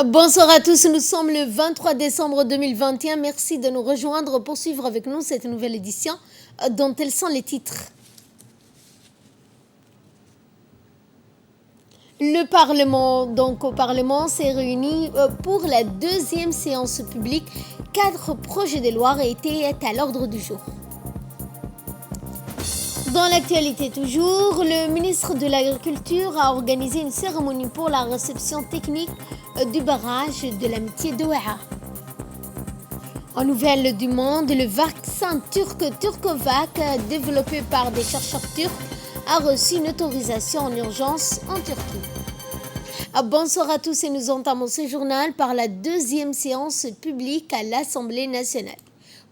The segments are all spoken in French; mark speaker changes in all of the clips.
Speaker 1: Bonsoir à tous, nous sommes le 23 décembre 2021. Merci de nous rejoindre pour suivre avec nous cette nouvelle édition dont tels sont les titres. Le Parlement s'est réuni pour la deuxième séance publique. 4 projets de loi étaient à l'ordre du jour. Dans l'actualité toujours, le ministre de l'Agriculture a organisé une cérémonie pour la réception technique du barrage de l'amitié de Ouaha. En nouvelle du monde, le vaccin turc Turkovac, développé par des chercheurs turcs, a reçu une autorisation en urgence en Turquie. Bonsoir à tous et nous entamons ce journal par la deuxième séance publique à l'Assemblée nationale.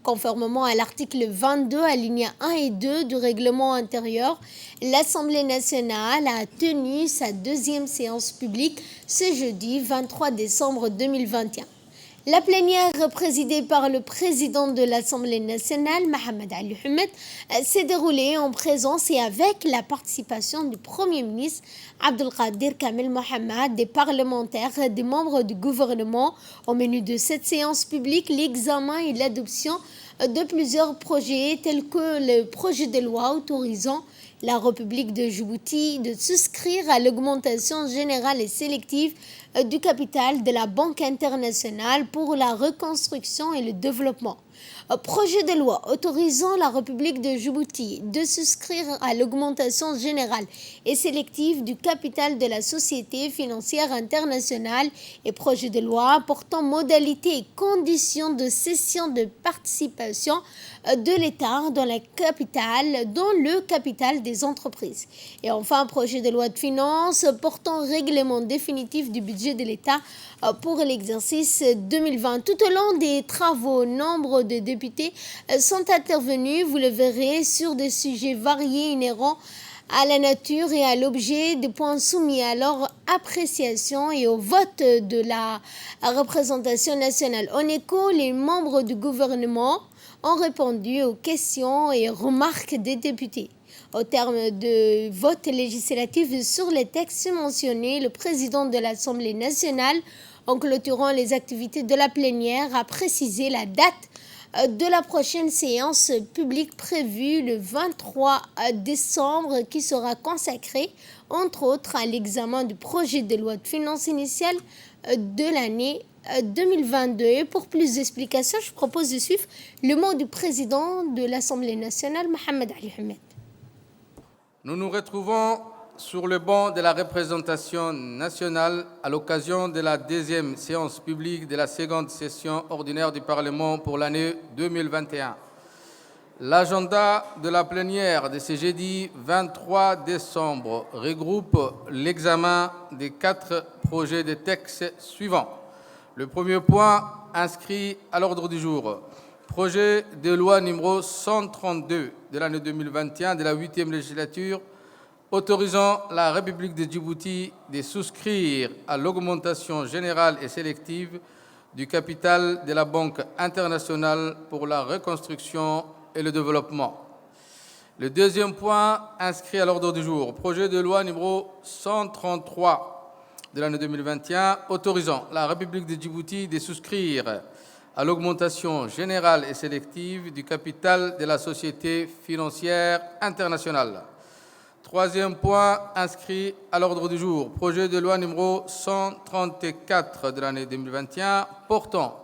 Speaker 1: Conformément à l'article 22, alinéa 1 et 2 du règlement intérieur, l'Assemblée nationale a tenu sa deuxième séance publique ce jeudi 23 décembre 2021. La plénière présidée par le président de l'Assemblée nationale, Mohamed Ali Ahmed, s'est déroulée en présence et avec la participation du Premier ministre Abdelkader Kamel Mohamed, des parlementaires, des membres du gouvernement. Au menu de cette séance publique, l'examen et l'adoption de plusieurs projets tels que le projet de loi autorisant la République de Djibouti de souscrire à l'augmentation générale et sélective du capital de la Banque internationale pour la reconstruction et le développement. Projet de loi autorisant la République de Djibouti de souscrire à l'augmentation générale et sélective du capital de la Société financière internationale et projet de loi portant modalités et conditions de cession de participation de l'État dans le capital des entreprises. Et enfin, projet de loi de finances portant règlement définitif du budget de l'État pour l'exercice 2020. Tout au long des travaux, nombre de députés sont intervenus, vous le verrez, sur des sujets variés inhérents à la nature et à l'objet des points soumis à leur appréciation et au vote de la représentation nationale. En écho, les membres du gouvernement ont répondu aux questions et remarques des députés. Au terme de vote législatif sur les textes mentionnés, le président de l'Assemblée nationale, en clôturant les activités de la plénière, a précisé la date de la prochaine séance publique prévue le 23 décembre qui sera consacrée, entre autres, à l'examen du projet de loi de finances initiale de l'année 2022. Et pour plus d'explications, je propose de suivre le mot du président de l'Assemblée nationale, Mohamed Ali Ahmed.
Speaker 2: Nous nous retrouvons sur le banc de la représentation nationale à l'occasion de la deuxième séance publique de la seconde session ordinaire du Parlement pour l'année 2021. L'agenda de la plénière de ce jeudi 23 décembre regroupe l'examen des 4 projets de texte suivants. Le premier point inscrit à l'ordre du jour, projet de loi numéro 132 de l'année 2021 de la 8e législature autorisant la République de Djibouti de souscrire à l'augmentation générale et sélective du capital de la Banque internationale pour la reconstruction et le développement. Le deuxième point inscrit à l'ordre du jour, projet de loi numéro 133 de l'année 2021 autorisant la République de Djibouti de souscrire à l'augmentation générale et sélective du capital de la Société financière internationale. Troisième point inscrit à l'ordre du jour, projet de loi numéro 134 de l'année 2021 portant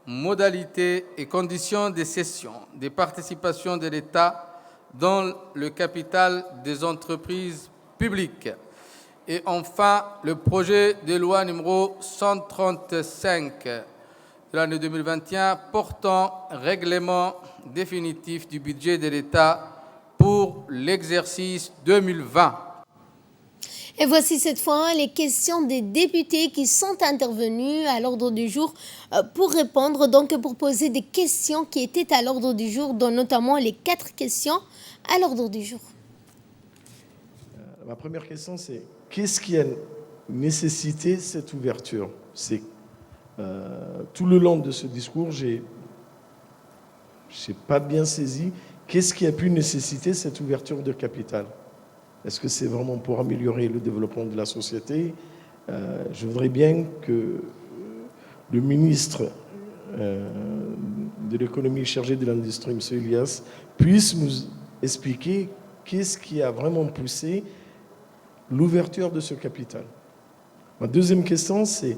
Speaker 2: modalités et conditions de cession des participations de l'État dans le capital des entreprises publiques. Et enfin, le projet de loi numéro 135 de l'année 2021 portant règlement définitif du budget de l'État pour l'exercice 2020.
Speaker 1: Et voici cette fois les questions des députés qui sont intervenus à l'ordre du jour pour répondre, donc pour poser des questions qui étaient à l'ordre du jour, dont notamment les 4 questions à l'ordre du jour.
Speaker 3: Ma première question, c'est qu'est-ce qui a nécessité cette ouverture? C'est tout le long de ce discours, j'ai pas bien saisi qu'est-ce qui a pu nécessiter cette ouverture de capital. Est-ce que c'est vraiment pour améliorer le développement de la société? Je voudrais bien que le ministre de l'économie chargé de l'industrie, M. Elias, puisse nous expliquer qu'est-ce qui a vraiment poussé l'ouverture de ce capital. Ma deuxième question, c'est,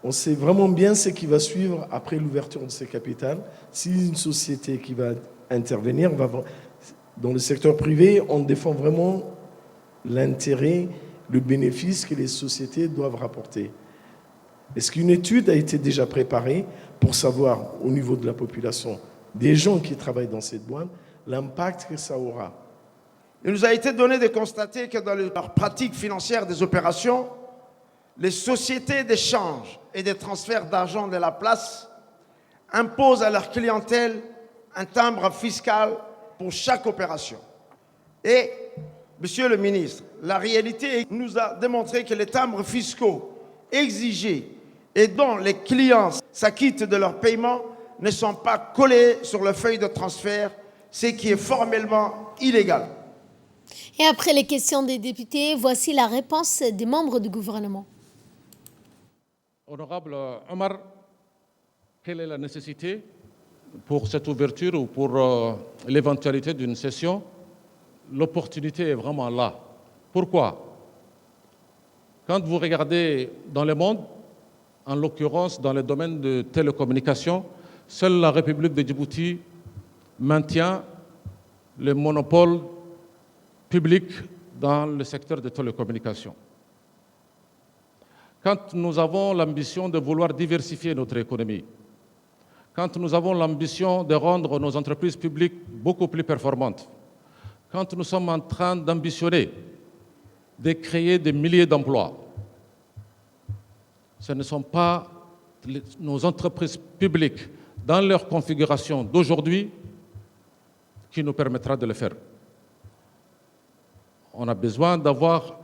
Speaker 3: on sait vraiment bien ce qui va suivre après l'ouverture de ce capital. Si une société qui va intervenir, dans le secteur privé, on défend vraiment l'intérêt, le bénéfice que les sociétés doivent rapporter. Est-ce qu'une étude a été déjà préparée pour savoir, au niveau de la population, des gens qui travaillent dans cette douane, l'impact que ça aura?
Speaker 4: Il nous a été donné de constater que dans leur pratique financière des opérations, les sociétés d'échange et de transfert d'argent de la place imposent à leur clientèle un timbre fiscal pour chaque opération. Et, Monsieur le ministre, la réalité nous a démontré que les timbres fiscaux exigés et dont les clients s'acquittent de leur paiement ne sont pas collés sur la feuille de transfert, ce qui est formellement illégal.
Speaker 1: Et après les questions des députés, voici la réponse des membres du gouvernement.
Speaker 5: Honorable Omar, quelle est la nécessité pour cette ouverture ou pour l'éventualité d'une session? L'opportunité est vraiment là. Pourquoi? Quand vous regardez dans le monde, en l'occurrence dans le domaine de télécommunications, seule la République de Djibouti maintient le monopole public dans le secteur des télécommunications. Quand nous avons l'ambition de vouloir diversifier notre économie, quand nous avons l'ambition de rendre nos entreprises publiques beaucoup plus performantes, quand nous sommes en train d'ambitionner de créer des milliers d'emplois, ce ne sont pas nos entreprises publiques dans leur configuration d'aujourd'hui qui nous permettra de le faire. On a besoin d'avoir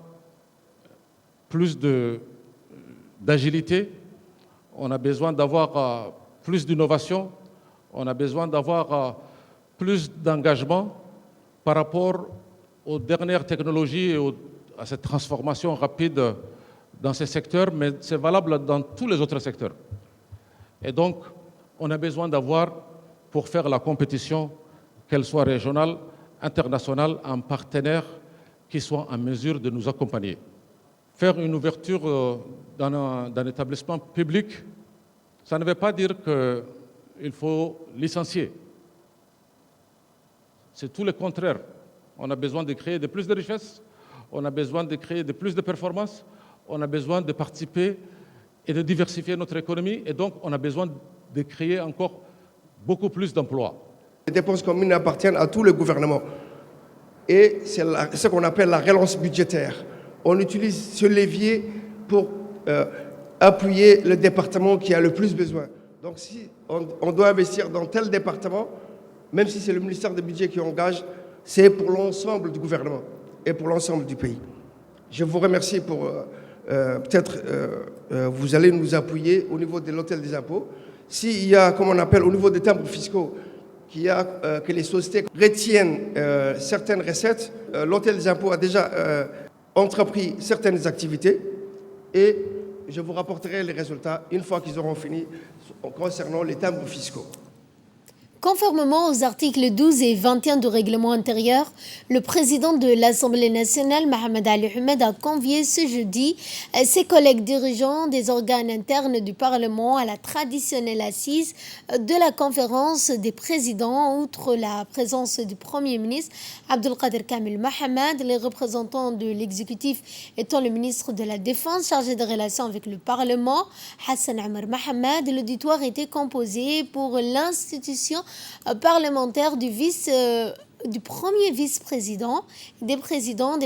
Speaker 5: plus d'agilité, on a besoin d'avoir plus d'innovation, on a besoin d'avoir plus d'engagement par rapport aux dernières technologies et à cette transformation rapide dans ces secteurs, mais c'est valable dans tous les autres secteurs. Et donc, on a besoin d'avoir, pour faire la compétition, qu'elle soit régionale, internationale, un partenaire qui soit en mesure de nous accompagner. Faire une ouverture dans un établissement public, ça ne veut pas dire qu'il faut licencier. C'est tout le contraire. On a besoin de créer de plus de richesses, on a besoin de créer de plus de performances, on a besoin de participer et de diversifier notre économie, et donc on a besoin de créer encore beaucoup plus d'emplois.
Speaker 4: Les dépenses communes appartiennent à tout le gouvernement. Et c'est ce qu'on appelle la relance budgétaire. On utilise ce levier pour appuyer le département qui a le plus besoin. Donc si on doit investir dans tel département, même si c'est le ministère des Budgets qui engage, c'est pour l'ensemble du gouvernement et pour l'ensemble du pays. Je vous remercie pour... peut-être vous allez nous appuyer au niveau de l'hôtel des impôts. S'il y a, comme on appelle, au niveau des timbres fiscaux, que les sociétés retiennent certaines recettes, l'hôtel des impôts a déjà entrepris certaines activités et je vous rapporterai les résultats une fois qu'ils auront fini concernant les timbres fiscaux.
Speaker 1: Conformément aux articles 12 et 21 du règlement intérieur, le président de l'Assemblée nationale, Mohamed Ali Ahmed, a convié ce jeudi ses collègues dirigeants des organes internes du Parlement à la traditionnelle assise de la conférence des présidents. Outre la présence du Premier ministre, Abdelkader Kamel Mohamed, les représentants de l'exécutif étant le ministre de la Défense chargé des relations avec le Parlement, Hassan Omar Mohamed, l'auditoire était composé pour l'institution parlementaire du premier vice-président, des présidents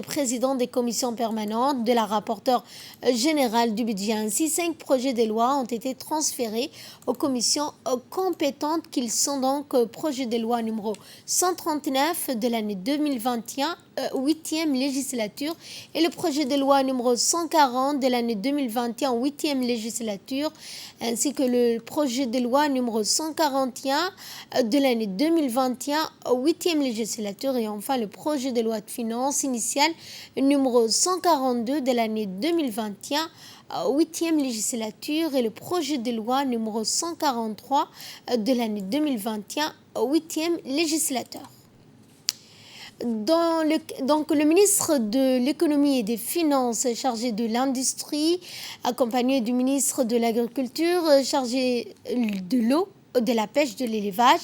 Speaker 1: des commissions permanentes, de la rapporteure générale du budget. Ainsi, 5 projets de loi ont été transférés aux commissions compétentes qu'ils sont donc projet de loi numéro 139 de l'année 2021, 8e législature, et le projet de loi numéro 140 de l'année 2021, 8e législature, ainsi que le projet de loi numéro 141 de l'année 2021, 8e législature. législature et enfin le projet de loi de finances initiale numéro 142 de l'année 2021, 8e législature et le projet de loi numéro 143 de l'année 2021, 8e législature. Donc, le ministre de l'économie et des finances chargé de l'industrie, accompagné du ministre de l'agriculture chargé de l'eau, de la pêche, de l'élevage,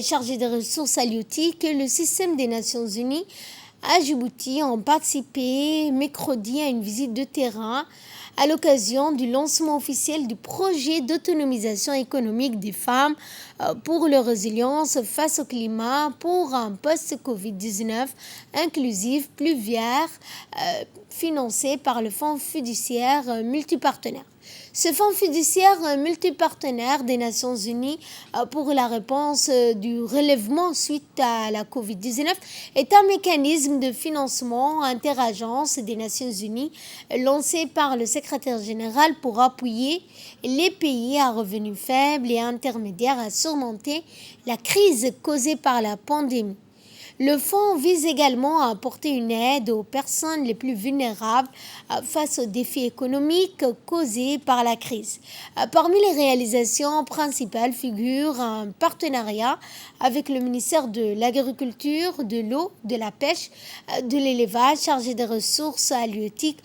Speaker 1: chargé des ressources halieutiques et le système des Nations Unies à Djibouti ont participé mercredi à une visite de terrain à l'occasion du lancement officiel du projet d'autonomisation économique des femmes pour leur résilience face au climat pour un post-Covid-19 inclusif, pluvial, financé par le Fonds fiduciaire multipartenaire. Ce fonds fiduciaire multipartenaire des Nations Unies pour la réponse du relèvement suite à la COVID-19 est un mécanisme de financement interagences des Nations Unies lancé par le secrétaire général pour appuyer les pays à revenus faibles et intermédiaires à surmonter la crise causée par la pandémie. Le fonds vise également à apporter une aide aux personnes les plus vulnérables face aux défis économiques causés par la crise. Parmi les réalisations principales figure un partenariat avec le ministère de l'Agriculture, de l'eau, de la pêche, de l'élevage chargé des ressources halieutiques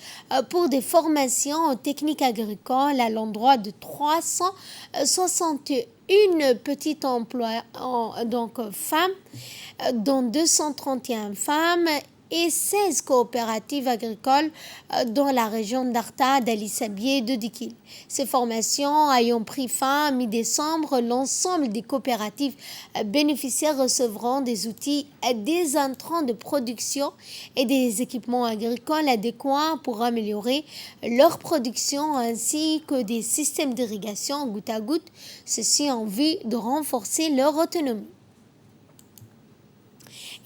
Speaker 1: pour des formations aux techniques agricoles à l'endroit de 361 petites emplois, femmes, dont 231 femmes et 16 coopératives agricoles dans la région d'Arta, d'Ali Sabié et de Dikil. Ces formations ayant pris fin mi-décembre, l'ensemble des coopératives bénéficiaires recevront des outils, des intrants de production et des équipements agricoles adéquats pour améliorer leur production ainsi que des systèmes d'irrigation goutte à goutte, ceci en vue de renforcer leur autonomie.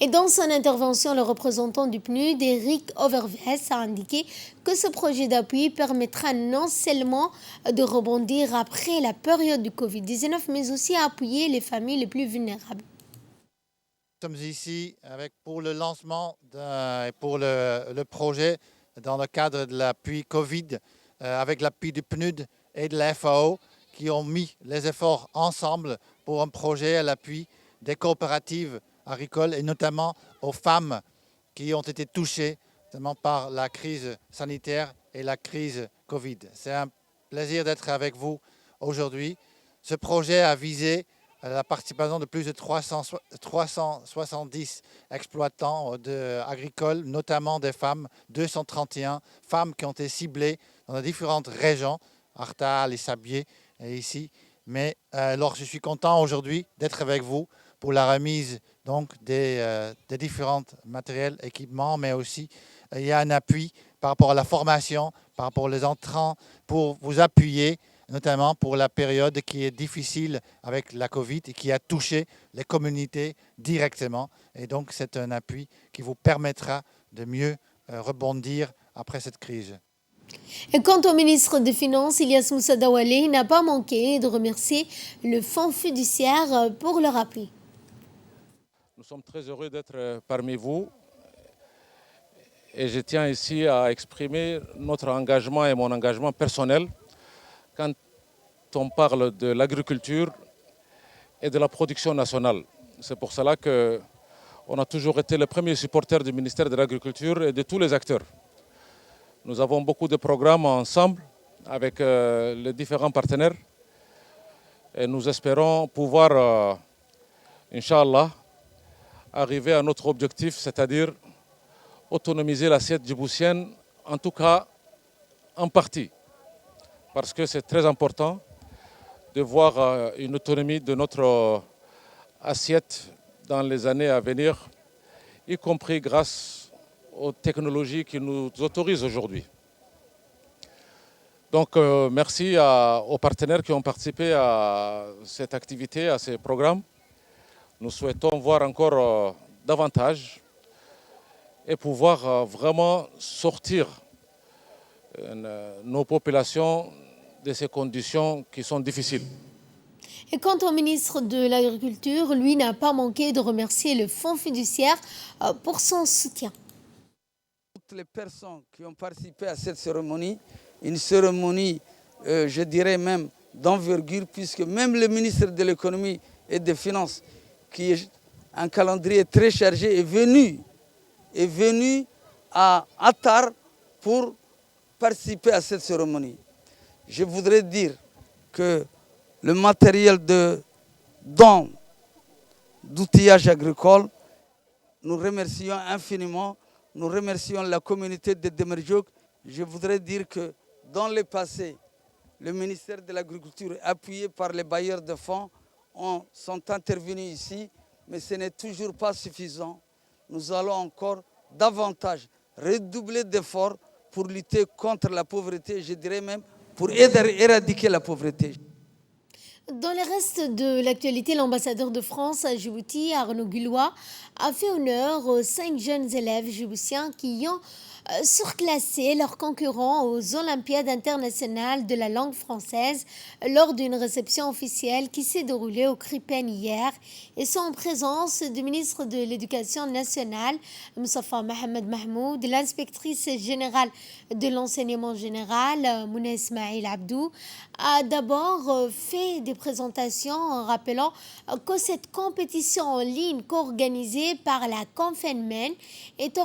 Speaker 1: Et dans son intervention, le représentant du PNUD, Eric Overves, a indiqué que ce projet d'appui permettra non seulement de rebondir après la période du Covid-19, mais aussi à appuyer les familles les plus vulnérables.
Speaker 6: Nous sommes ici pour le lancement et pour le projet dans le cadre de l'appui Covid, avec l'appui du PNUD et de la FAO, qui ont mis les efforts ensemble pour un projet à l'appui des coopératives agricoles et notamment aux femmes qui ont été touchées notamment par la crise sanitaire et la crise Covid. C'est un plaisir d'être avec vous aujourd'hui. Ce projet a visé la participation de plus de 370 exploitants agricoles, notamment des femmes, 231 femmes qui ont été ciblées dans les différentes régions, Arta, les Sabiers et ici. Mais alors je suis content aujourd'hui d'être avec vous pour la remise donc des différents matériels, équipements, mais aussi il y a un appui par rapport à la formation, par rapport aux entrants, pour vous appuyer, notamment pour la période qui est difficile avec la Covid et qui a touché les communautés directement. Et donc c'est un appui qui vous permettra de mieux rebondir après cette crise.
Speaker 1: Et quant au ministre des Finances, Ilyas Moussa Dawale, n'a pas manqué de remercier le Fonds fiduciaire pour leur appui.
Speaker 5: Nous sommes très heureux d'être parmi vous et je tiens ici à exprimer notre engagement et mon engagement personnel quand on parle de l'agriculture et de la production nationale. C'est pour cela qu'on a toujours été le premier supporter du ministère de l'Agriculture et de tous les acteurs. Nous avons beaucoup de programmes ensemble avec les différents partenaires et nous espérons pouvoir, Inch'Allah, arriver à notre objectif, c'est-à-dire autonomiser l'assiette djiboutienne, en tout cas en partie. Parce que c'est très important de voir une autonomie de notre assiette dans les années à venir, y compris grâce aux technologies qui nous autorisent aujourd'hui. Donc merci aux partenaires qui ont participé à cette activité, à ces programmes. Nous souhaitons voir encore davantage et pouvoir vraiment sortir nos populations de ces conditions qui sont difficiles.
Speaker 1: Et quant au ministre de l'Agriculture, lui n'a pas manqué de remercier le Fonds fiduciaire pour son soutien.
Speaker 7: Toutes les personnes qui ont participé à cette cérémonie, une cérémonie, je dirais même d'envergure, puisque même le ministre de l'économie et des finances, qui est un calendrier très chargé, est venu à Attar pour participer à cette cérémonie. Je voudrais dire que le matériel d'outillage agricole, nous remercions infiniment, nous remercions la communauté de Demerjouk. Je voudrais dire que dans le passé, le ministère de l'Agriculture, appuyé par les bailleurs de fonds, sont intervenus ici, mais ce n'est toujours pas suffisant. Nous allons encore davantage redoubler d'efforts pour lutter contre la pauvreté, je dirais même pour éradiquer la pauvreté.
Speaker 1: Dans le reste de l'actualité, l'ambassadeur de France à Djibouti, Arnaud Guillois, a fait honneur aux 5 jeunes élèves djiboutiens qui ont surclassé leurs concurrents aux Olympiades internationales de la langue française lors d'une réception officielle qui s'est déroulée au Cripen hier et sont en présence du ministre de l'Éducation nationale, Moussafa Mohamed Mahmoud, l'inspectrice générale de l'enseignement général, Mouna Ismail Abdou, a d'abord fait des présentations en rappelant que cette compétition en ligne co-organisée par la Confenmen est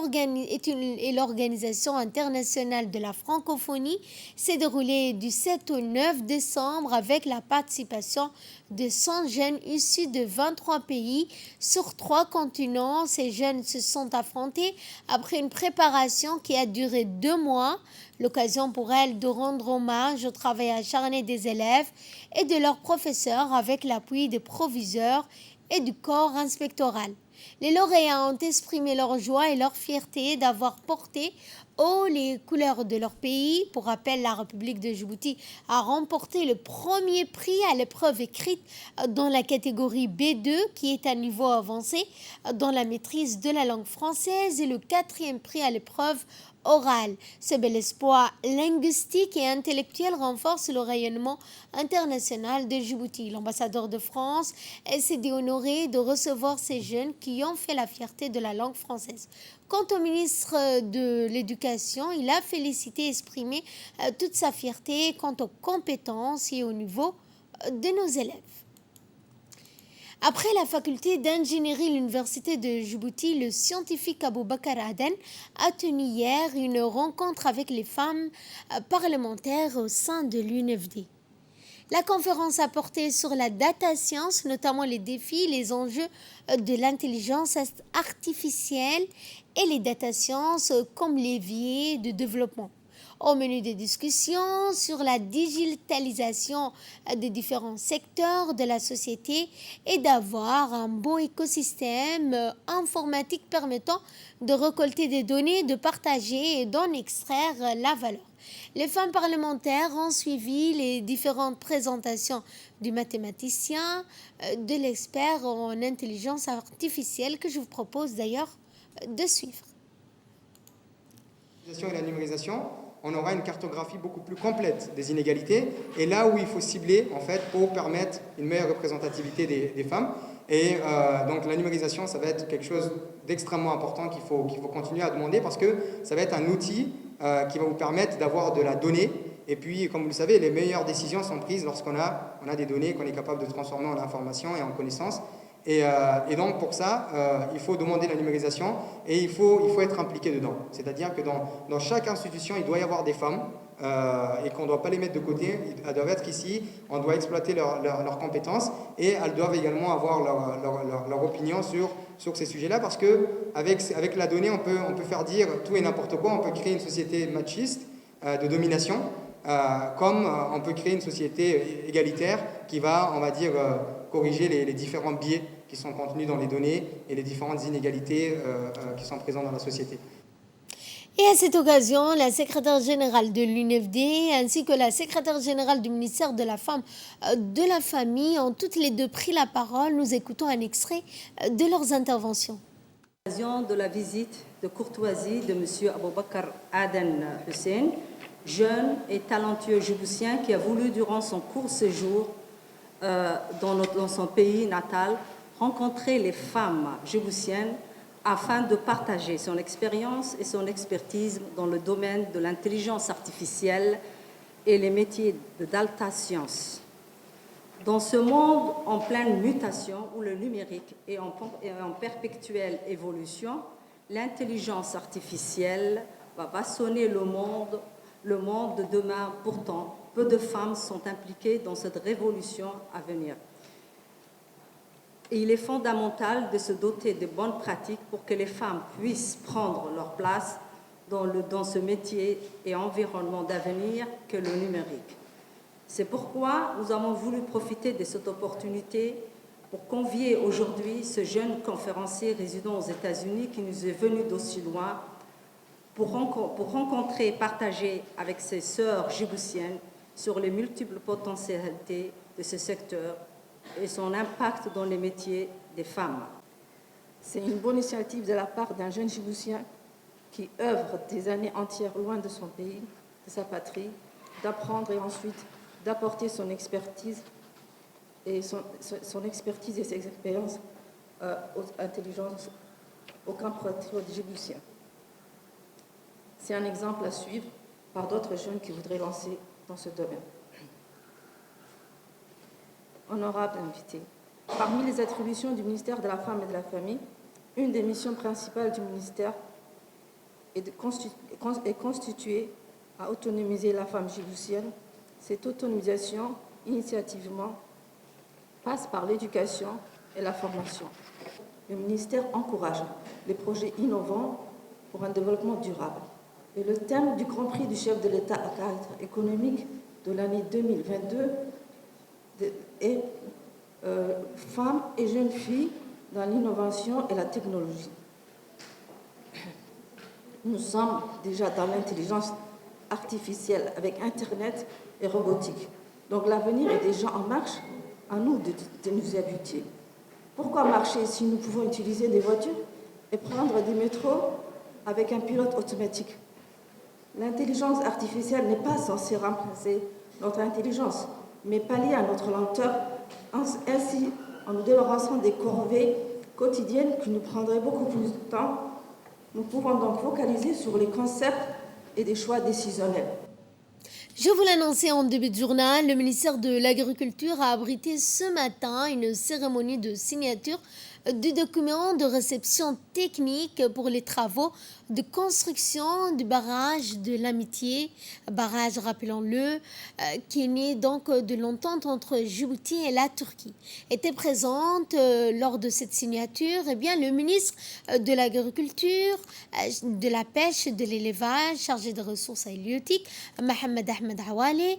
Speaker 1: l'Organisation internationale de la francophonie s'est déroulée du 7 au 9 décembre avec la participation de 100 jeunes issus de 23 pays sur 3 continents. Ces jeunes se sont affrontés après une préparation qui a duré 2 mois, l'occasion pour elles de rendre hommage au travail acharné des élèves et de leurs professeurs avec l'appui des proviseurs et du corps inspectoral. Les lauréats ont exprimé leur joie et leur fierté d'avoir porté haut les couleurs de leur pays. Pour rappel, la République de Djibouti a remporté le premier prix à l'épreuve écrite dans la catégorie B2, qui est un niveau avancé dans la maîtrise de la langue française, et le 4e prix à l'épreuve orale. Ce bel espoir linguistique et intellectuel renforce le rayonnement international de Djibouti. L'ambassadeur de France s'est dit honoré de recevoir ces jeunes qui ont fait la fierté de la langue française. Quant au ministre de l'Éducation, il a félicité et exprimé toute sa fierté quant aux compétences et au niveau de nos élèves. Après la faculté d'ingénierie de l'université de Djibouti, le scientifique Aboubakar Aden a tenu hier une rencontre avec les femmes parlementaires au sein de l'UNFD. La conférence a porté sur la data science, notamment les défis, les enjeux de l'intelligence artificielle et les data sciences comme levier de développement. Au menu des discussions sur la digitalisation des différents secteurs de la société et d'avoir un bon écosystème informatique permettant de récolter des données, de partager et d'en extraire la valeur. Les femmes parlementaires ont suivi les différentes présentations du mathématicien, de l'expert en intelligence artificielle que je vous propose d'ailleurs de suivre.
Speaker 8: Et la numérisation, on aura une cartographie beaucoup plus complète des inégalités et là où il faut cibler en fait pour permettre une meilleure représentativité des femmes. Et donc la numérisation, ça va être quelque chose d'extrêmement important qu'il faut continuer à demander parce que ça va être un outil qui va vous permettre d'avoir de la donnée. Et puis, comme vous le savez, les meilleures décisions sont prises lorsqu'on a des données qu'on est capable de transformer en information et en connaissances. Et donc, pour ça, il faut demander la numérisation et il faut être impliqué dedans. C'est-à-dire que dans chaque institution, il doit y avoir des femmes et qu'on ne doit pas les mettre de côté. Elles doivent être ici, on doit exploiter leurs compétences et elles doivent également avoir leur opinion sur ces sujets-là parce qu'avec la donnée, on peut faire dire tout et n'importe quoi. On peut créer une société machiste de domination comme on peut créer une société égalitaire qui va, on va dire, corriger les différents biais qui sont contenus dans les données et les différentes inégalités qui sont présentes dans la société.
Speaker 1: Et à cette occasion, la secrétaire générale de l'UNFD ainsi que la secrétaire générale du ministère de la Femme, de la Famille ont toutes les deux pris la parole. Nous écoutons un extrait de leurs interventions.
Speaker 9: À l'occasion de la visite de courtoisie de M. Aboubakar Aden Hussein, jeune et talentueux djiboutien qui a voulu durant son court séjour dans son pays natal, rencontrer les femmes djiboutiennes afin de partager son expérience et son expertise dans le domaine de l'intelligence artificielle et les métiers de data science. Dans ce monde en pleine mutation où le numérique est en perpétuelle évolution, l'intelligence artificielle va façonner le monde de demain. Pourtant, peu de femmes sont impliquées dans cette révolution à venir. Et il est fondamental de se doter de bonnes pratiques pour que les femmes puissent prendre leur place dans ce métier et environnement d'avenir que le numérique. C'est pourquoi nous avons voulu profiter de cette opportunité pour convier aujourd'hui ce jeune conférencier résidant aux États-Unis qui nous est venu d'aussi loin pour rencontrer et partager avec ses sœurs djiboutiennes sur les multiples potentialités de ce secteur et son impact dans les métiers des femmes.
Speaker 10: C'est une bonne initiative de la part d'un jeune Djiboutien qui œuvre des années entières loin de son pays, de sa patrie, d'apprendre et ensuite d'apporter son expertise et ses expériences aux intelligences aux compatriotes djiboutiens. C'est un exemple à suivre par d'autres jeunes qui voudraient lancer dans ce domaine. Honorable invité, parmi les attributions du ministère de la Femme et de la Famille, une des missions principales du ministère est constituée à autonomiser la femme djiboutienne. Cette autonomisation, initiativement, passe par l'éducation et la formation. Le ministère encourage les projets innovants pour un développement durable. Et le thème du Grand Prix du chef de l'État à caractère économique de l'année 2022 est femmes et jeunes filles dans l'innovation et la technologie. Nous sommes déjà dans l'intelligence artificielle avec Internet et robotique. Donc l'avenir est déjà en marche, à nous de nous y habituer. Pourquoi marcher si nous pouvons utiliser des voitures et prendre des métros avec un pilote automatique? L'intelligence artificielle n'est pas censée remplacer notre intelligence, mais pallier à notre lenteur, ainsi en nous débarrassant des corvées quotidiennes qui nous prendraient beaucoup plus de temps. Nous pouvons donc focaliser sur les concepts et des choix décisionnels.
Speaker 1: Je vous l'annonçais en début de journal, le ministère de l'Agriculture a abrité ce matin une cérémonie de signature du document de réception technique pour les travaux de construction du barrage de l'Amitié, barrage, rappelons-le, qui est né donc de l'entente entre Djibouti et la Turquie. Était présente lors de cette signature le ministre de l'Agriculture, de la Pêche, de l'Élevage, chargé des ressources halieutiques, Mohamed Ahmed Awale,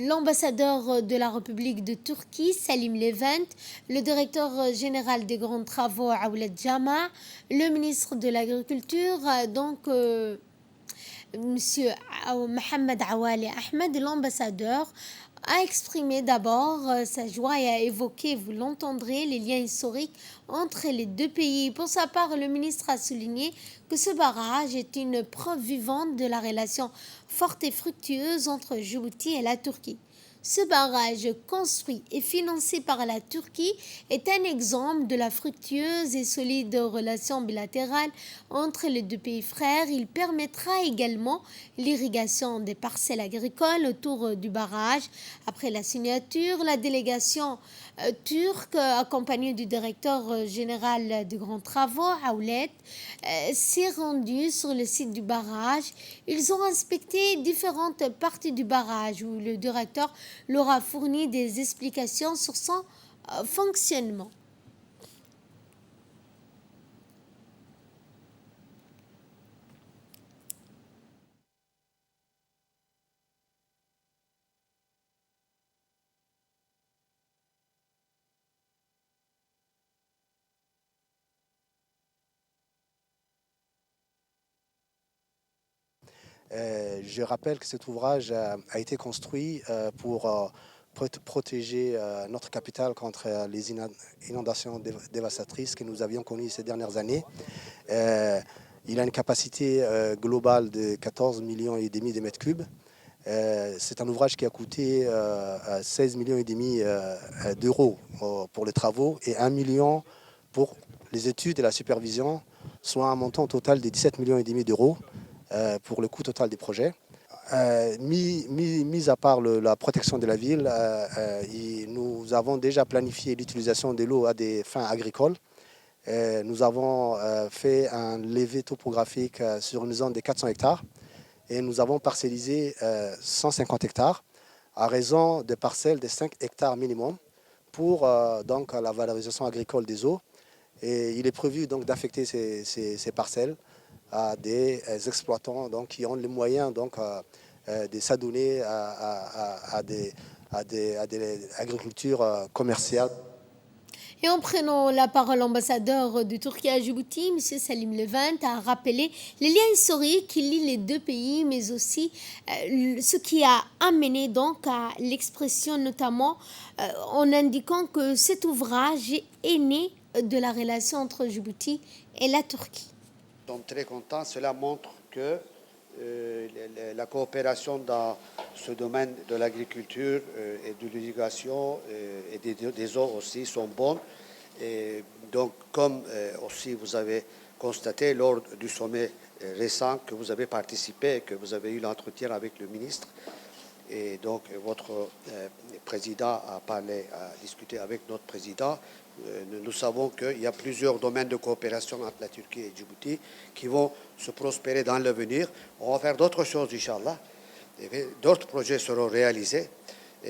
Speaker 1: l'ambassadeur de la République de Turquie, Salim Levent, le directeur général des grands travaux, Aoulet Jama, le ministre de l'Agriculture, Monsieur Mohamed Awale Ahmed, l'ambassadeur, a exprimé d'abord sa joie et a évoqué, vous l'entendrez, les liens historiques entre les deux pays. Pour sa part, le ministre a souligné que ce barrage est une preuve vivante de la relation forte et fructueuse entre Djibouti et la Turquie. Ce barrage, construit et financé par la Turquie, est un exemple de la fructueuse et solide relation bilatérale entre les deux pays frères. Il permettra également l'irrigation des parcelles agricoles autour du barrage. Après la signature, la délégation turque, accompagnée du directeur général des grands travaux, Aoulet, s'est rendue sur le site du barrage. Ils ont inspecté différentes parties du barrage où le directeur leur a fourni des explications sur son fonctionnement.
Speaker 11: Je rappelle que cet ouvrage a été construit pour protéger notre capitale contre les inondations dévastatrices que nous avions connues ces dernières années. Il a une capacité globale de 14,5 millions de mètres cubes. C'est un ouvrage qui a coûté 16 millions et demi d'euros pour les travaux et 1 million pour les études et la supervision, soit un montant total de 17 millions et demi d'euros pour le coût total des projets. Mis à part la protection de la ville, nous avons déjà planifié l'utilisation de l'eau à des fins agricoles. Nous avons fait un levé topographique sur une zone de 400 hectares et nous avons parcellisé 150 hectares à raison de parcelles de 5 hectares minimum pour donc, la valorisation agricole des eaux. Et il est prévu donc d'affecter ces parcelles à des exploitants donc, qui ont les moyens donc, de s'adonner à des agricultures commerciales.
Speaker 1: Et en prenant la parole, l'ambassadeur de Turquie à Djibouti, M. Salim Levent, a rappelé les liens historiques qui lient les deux pays, mais aussi ce qui a amené donc à l'expression, notamment en indiquant que cet ouvrage est né de la relation entre Djibouti et la Turquie.
Speaker 12: Nous sommes très contents. Cela montre que la coopération dans ce domaine de l'agriculture et de l'irrigation et des eaux aussi sont bonnes. Et donc, comme aussi vous avez constaté lors du sommet récent que vous avez participé, que vous avez eu l'entretien avec le ministre, et donc votre président a discuté avec notre président. Nous savons qu'il y a plusieurs domaines de coopération entre la Turquie et Djibouti qui vont se prospérer dans l'avenir. On va faire d'autres choses, Inch'Allah. D'autres projets seront réalisés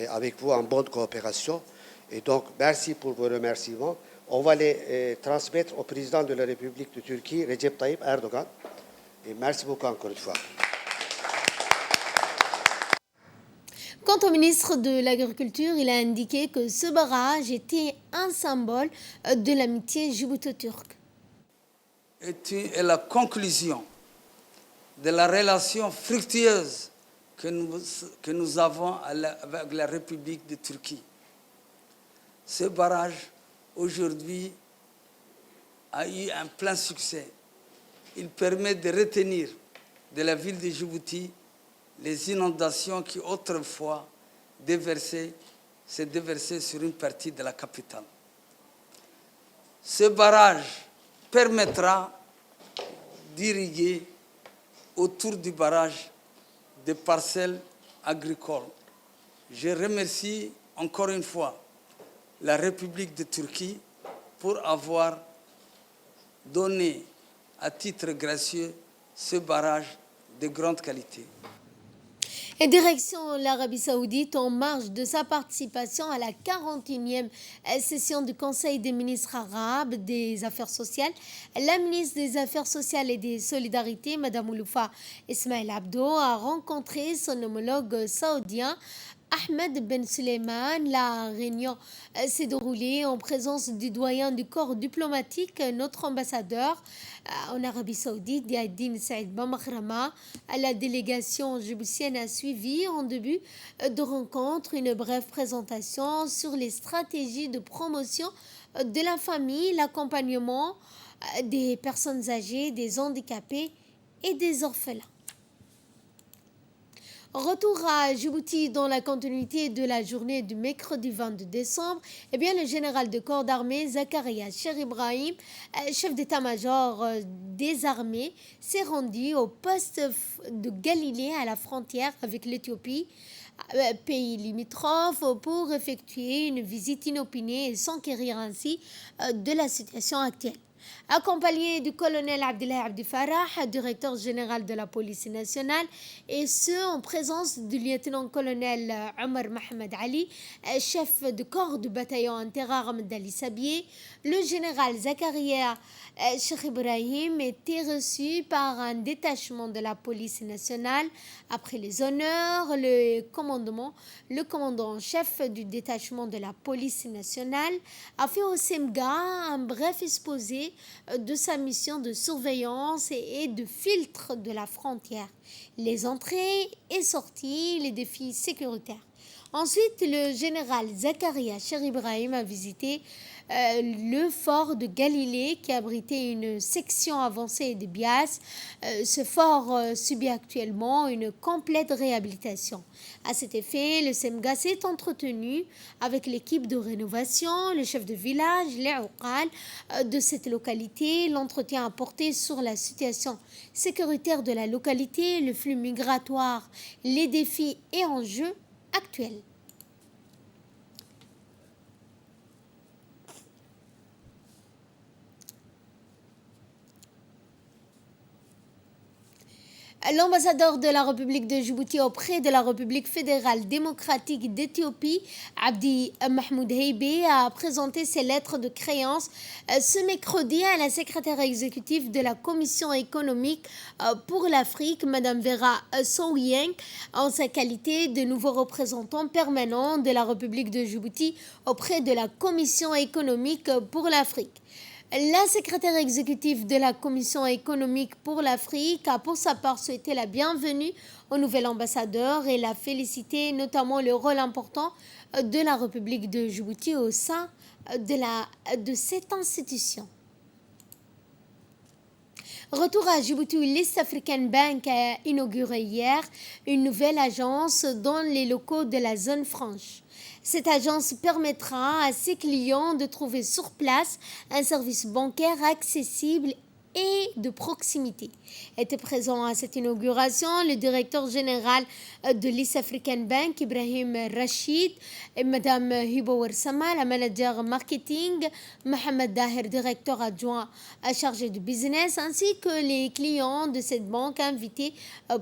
Speaker 12: avec vous en bonne coopération. Et donc, merci pour vos remerciements. On va les transmettre au président de la République de Turquie, Recep Tayyip Erdogan. Et merci beaucoup encore une fois.
Speaker 1: Quant au ministre de l'Agriculture, il a indiqué que ce barrage était un symbole de l'amitié djibouto-turque.
Speaker 7: Et la conclusion de la relation fructueuse que nous avons avec la République de Turquie. Ce barrage, aujourd'hui, a eu un plein succès. Il permet de retenir de la ville de Djibouti les inondations qui autrefois s'est déversées sur une partie de la capitale. Ce barrage permettra d'irriguer autour du barrage des parcelles agricoles. Je remercie encore une fois la République de Turquie pour avoir donné à titre gracieux ce barrage de grande qualité.
Speaker 1: Et direction l'Arabie Saoudite, en marge de sa participation à la 41e session du Conseil des ministres arabes des Affaires sociales, la ministre des Affaires sociales et des Solidarités, Mme Ouloufa Ismail Abdo, a rencontré son homologue saoudien, Ahmed Ben Suleiman. La réunion s'est déroulée en présence du doyen du corps diplomatique, notre ambassadeur en Arabie Saoudite, Diadine Saïd Bamakhrama. La délégation djiboutienne a suivi en début de rencontre une brève présentation sur les stratégies de promotion de la famille, l'accompagnement des personnes âgées, des handicapés et des orphelins. Retour à Djibouti dans la continuité de la journée du mercredi 22 décembre. Le général de corps d'armée Zakaria Cher Ibrahim, chef d'état-major des armées, s'est rendu au poste de Galilée à la frontière avec l'Éthiopie, pays limitrophe, pour effectuer une visite inopinée et s'enquérir ainsi de la situation actuelle. Accompagné du colonel Abdellah Abdi Farah, directeur général de la police nationale, et ce en présence du lieutenant-colonel Omar Mohamed Ali, chef de corps du bataillon interarmes d'Ali Sabié, le général Zakaria Cheikh Ibrahim était reçu par un détachement de la police nationale. Après les honneurs, le commandant en chef du détachement de la police nationale a fait au SEMGA un bref exposé de sa mission de surveillance et de filtre de la frontière, les entrées et sorties, les défis sécuritaires. Ensuite, le général Zakaria Cher Ibrahim a visité le fort de Galilée qui abritait une section avancée de Bias. Ce fort subit actuellement une complète réhabilitation. À cet effet, le SEMGA s'est entretenu avec l'équipe de rénovation, le chef de village, les Oukal de cette localité. L'entretien a porté sur la situation sécuritaire de la localité, le flux migratoire, les défis et enjeux actuels. L'ambassadeur de la République de Djibouti auprès de la République fédérale démocratique d'Éthiopie, Abdi Mahmoud Heibe, a présenté ses lettres de créance ce mercredi à la secrétaire exécutive de la Commission économique pour l'Afrique, Mme Vera Sowyeng, en sa qualité de nouveau représentant permanent de la République de Djibouti auprès de la Commission économique pour l'Afrique. La secrétaire exécutive de la Commission économique pour l'Afrique a pour sa part souhaité la bienvenue au nouvel ambassadeur et l'a félicité notamment le rôle important de la République de Djibouti au sein de cette institution. Retour à Djibouti où l'East African Bank a inauguré hier une nouvelle agence dans les locaux de la zone franche. Cette agence permettra à ses clients de trouver sur place un service bancaire accessible et de proximité. Était présent à cette inauguration le directeur général de l'East African Bank, Ibrahim Rachid, et Mme Hibo Warsama, la manager marketing, Mohamed Daher, directeur adjoint chargé du business, ainsi que les clients de cette banque invités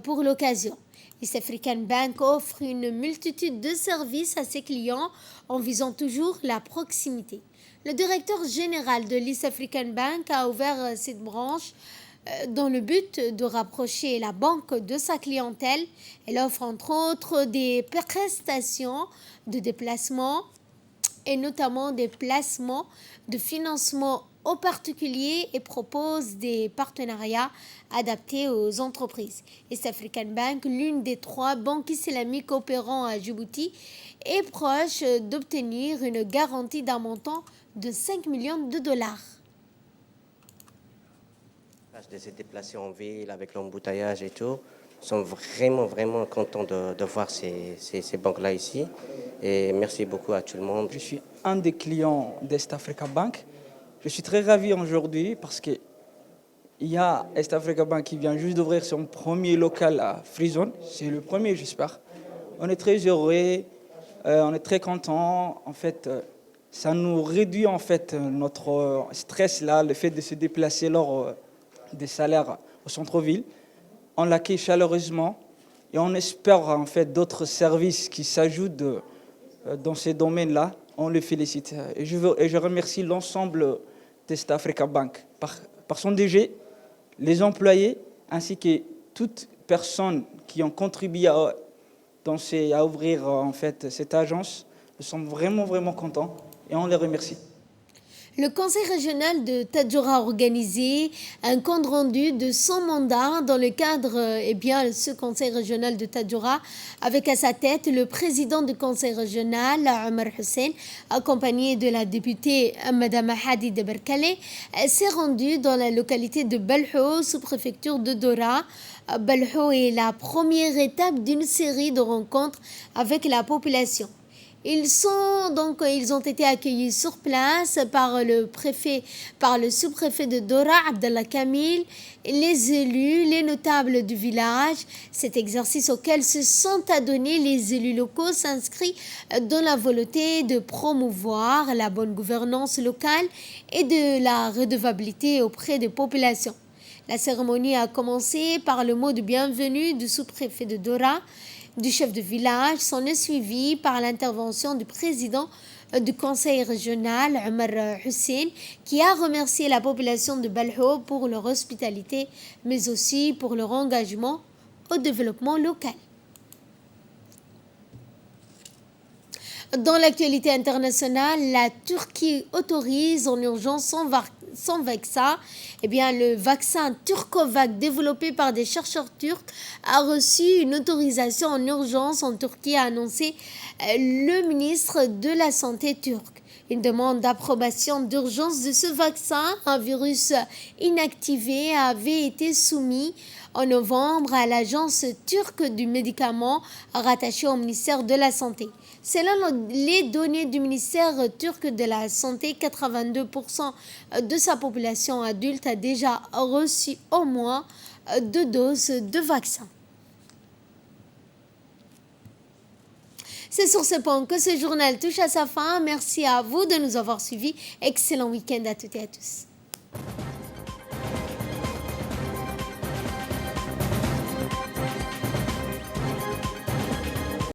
Speaker 1: pour l'occasion. L'East African Bank offre une multitude de services à ses clients en visant toujours la proximité. Le directeur général de l'East African Bank a ouvert cette branche dans le but de rapprocher la banque de sa clientèle. Elle offre entre autres des prestations de déplacement et notamment des placements de financement aux particuliers et propose des partenariats adaptés aux entreprises. East African Bank, l'une des 3 banques islamiques opérant à Djibouti, est proche d'obtenir une garantie d'un montant de 5 millions de dollars.
Speaker 13: De se déplacer en ville avec l'embouteillage et tout, nous sommes vraiment contents de voir ces banques-là ici. Et merci beaucoup à tout le monde.
Speaker 14: Je suis un des clients d'East Africa Bank. Je suis très ravi aujourd'hui parce qu'il y a East Africa Bank qui vient juste d'ouvrir son premier local à Freezone. C'est le premier, j'espère. On est très heureux, on est très contents. En fait, ça nous réduit en fait notre stress là, le fait de se déplacer lors des salaires au centre-ville. On l'accueille chaleureusement et on espère en fait d'autres services qui s'ajoutent dans ces domaines-là. On le félicite et je remercie l'ensemble d'East Africa Bank par son DG, les employés ainsi que toutes personnes qui ont contribué à ouvrir en fait cette agence. Nous sommes vraiment contents et on les remercie.
Speaker 1: Le conseil régional de Tadjoura a organisé un compte rendu de son mandat dans le cadre, ce conseil régional de Tadjoura, avec à sa tête le président du conseil régional, Omar Hussein, accompagné de la députée Mme Hadi de Berkale, s'est rendu dans la localité de Balho, sous-préfecture de Dora. Balho est la première étape d'une série de rencontres avec la population. Ils ont été accueillis sur place par le sous-préfet de Dora, Abdallah Kamil, les élus, les notables du village. Cet exercice auquel se sont adonnés les élus locaux s'inscrit dans la volonté de promouvoir la bonne gouvernance locale et de la redevabilité auprès des populations. La cérémonie a commencé par le mot de bienvenue du sous-préfet de Dora, du chef de village, s'en est suivi par l'intervention du président du conseil régional, Omar Hussein, qui a remercié la population de Balho pour leur hospitalité, mais aussi pour leur engagement au développement local. Dans l'actualité internationale, la Turquie autorise en urgence son vaccin. Eh bien, le vaccin Turcovac développé par des chercheurs turcs a reçu une autorisation en urgence en Turquie, a annoncé le ministre de la Santé turc. Une demande d'approbation d'urgence de ce vaccin, un virus inactivé, avait été soumis en novembre à l'agence turque du médicament rattachée au ministère de la Santé. Selon les données du ministère turc de la Santé, 82% de sa population adulte a déjà reçu au moins 2 doses de vaccin. C'est sur ce point que ce journal touche à sa fin. Merci à vous de nous avoir suivis. Excellent week-end à toutes et à tous.